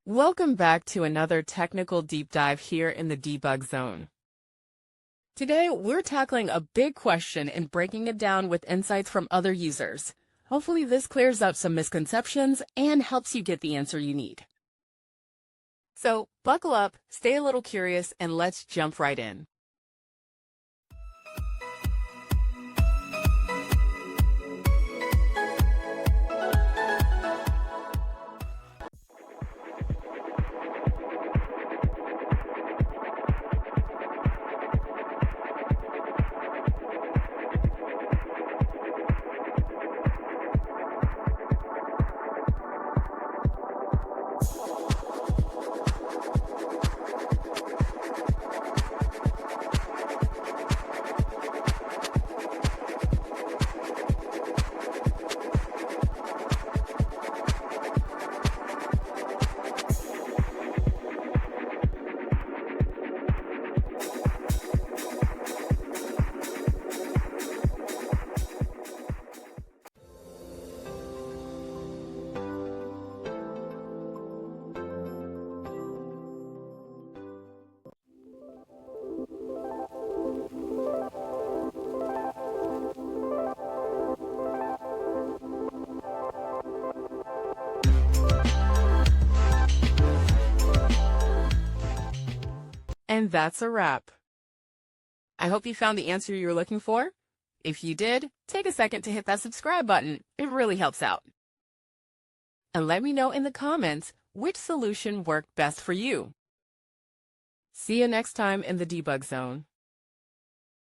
Welcome back to another technical deep dive here in the debug zone. Today, we're tackling a big question and breaking it down with insights from other users. Hopefully this clears up some misconceptions and helps you get the answer you need. So buckle up, stay a little curious, and let's jump right in. And that's a wrap. I hope you found the answer you were looking for. If you did, take a second to hit that subscribe button. It really helps out. And let me know in the comments which solution worked best for you. See you next time in the debug zone.